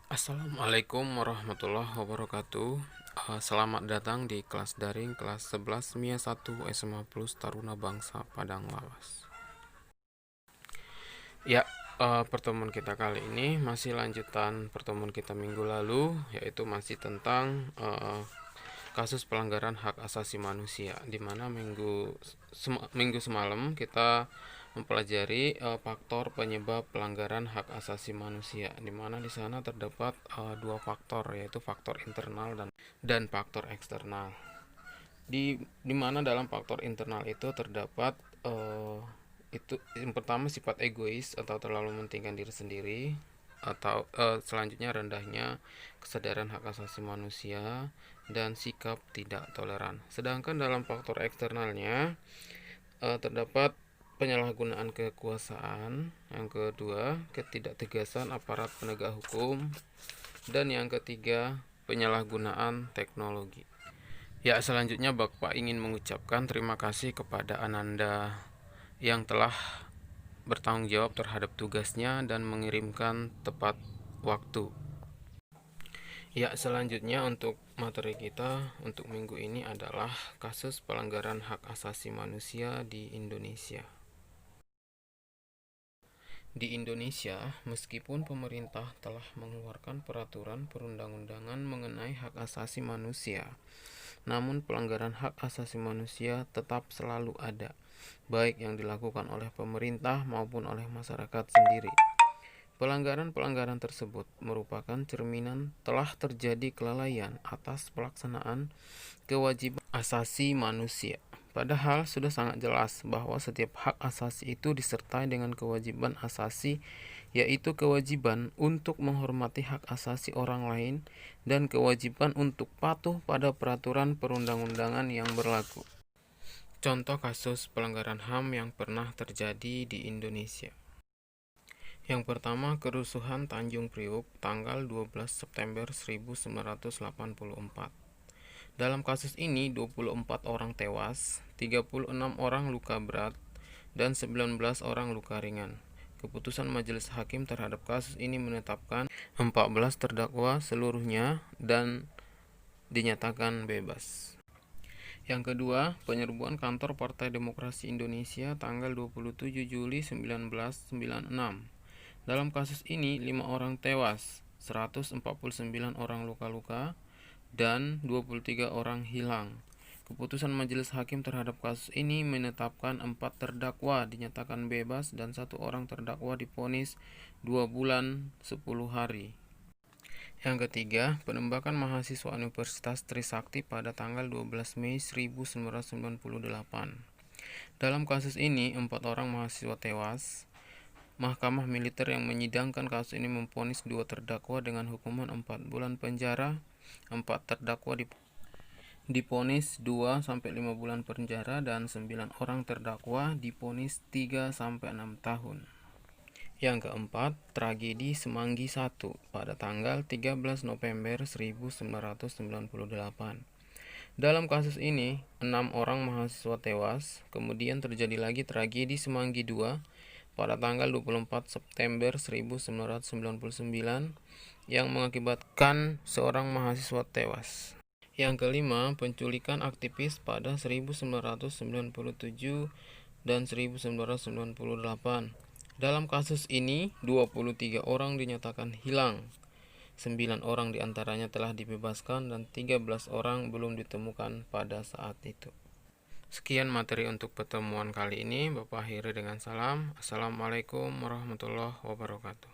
Assalamualaikum warahmatullahi wabarakatuh. Selamat datang di kelas daring kelas 11 MIA 1 SMA Plus Taruna Bangsa Padang Lawas. Ya, pertemuan kita kali ini masih lanjutan pertemuan kita minggu lalu, yaitu masih tentang kasus pelanggaran hak asasi manusia, di mana minggu semalam kita mempelajari faktor penyebab pelanggaran hak asasi manusia, di mana di sana terdapat dua faktor, yaitu faktor internal dan faktor eksternal. Di mana dalam faktor internal itu terdapat itu yang pertama sifat egois atau terlalu mementingkan diri sendiri, atau selanjutnya rendahnya kesadaran hak asasi manusia dan sikap tidak toleran. Sedangkan dalam faktor eksternalnya terdapat penyalahgunaan kekuasaan, yang kedua ketidaktegasan aparat penegak hukum, dan yang ketiga penyalahgunaan teknologi. Ya, selanjutnya Bapak ingin mengucapkan terima kasih kepada Ananda yang telah bertanggung jawab terhadap tugasnya dan mengirimkan tepat waktu. Ya, selanjutnya untuk materi kita untuk minggu ini adalah kasus pelanggaran hak asasi manusia di Indonesia. Di Indonesia, meskipun pemerintah telah mengeluarkan peraturan perundang-undangan mengenai hak asasi manusia, namun pelanggaran hak asasi manusia tetap selalu ada, baik yang dilakukan oleh pemerintah maupun oleh masyarakat sendiri. Pelanggaran-pelanggaran tersebut merupakan cerminan telah terjadi kelalaian atas pelaksanaan kewajiban asasi manusia. Padahal sudah sangat jelas bahwa setiap hak asasi itu disertai dengan kewajiban asasi, yaitu kewajiban untuk menghormati hak asasi orang lain dan kewajiban untuk patuh pada peraturan perundang-undangan yang berlaku. Contoh kasus pelanggaran HAM yang pernah terjadi di Indonesia. Yang pertama, kerusuhan Tanjung Priuk tanggal 12 September 1984. Dalam kasus ini 24 orang tewas, 36 orang luka berat, dan 19 orang luka ringan. Keputusan majelis hakim terhadap kasus ini menetapkan 14 terdakwa seluruhnya dan dinyatakan bebas. Yang kedua, penyerbuan kantor Partai Demokrasi Indonesia tanggal 27 Juli 1996. Dalam kasus ini 5 orang tewas, 149 orang luka-luka, dan 23 orang hilang. Keputusan majelis hakim terhadap kasus ini menetapkan 4 terdakwa dinyatakan bebas dan 1 orang terdakwa divonis 2 bulan 10 hari. Yang ketiga, penembakan mahasiswa Universitas Trisakti pada tanggal 12 Mei 1998. Dalam kasus ini 4 orang mahasiswa tewas. Mahkamah militer yang menyidangkan kasus ini memvonis 2 terdakwa dengan hukuman 4 bulan penjara, 4 terdakwa divonis 2-5 bulan penjara, dan 9 orang terdakwa divonis 3-6 tahun. Yang keempat, tragedi Semanggi 1 pada tanggal 13 November 1998. Dalam kasus ini, 6 orang mahasiswa tewas. Kemudian terjadi lagi tragedi Semanggi 2 pada tanggal 24 September 1999 yang mengakibatkan seorang mahasiswa tewas. Yang kelima, penculikan aktivis pada 1997 dan 1998. Dalam kasus ini, 23 orang dinyatakan hilang. 9 orang diantaranya telah dibebaskan dan 13 orang belum ditemukan pada saat itu. Sekian materi untuk pertemuan kali ini. Bapak akhiri dengan salam. Assalamualaikum warahmatullahi wabarakatuh.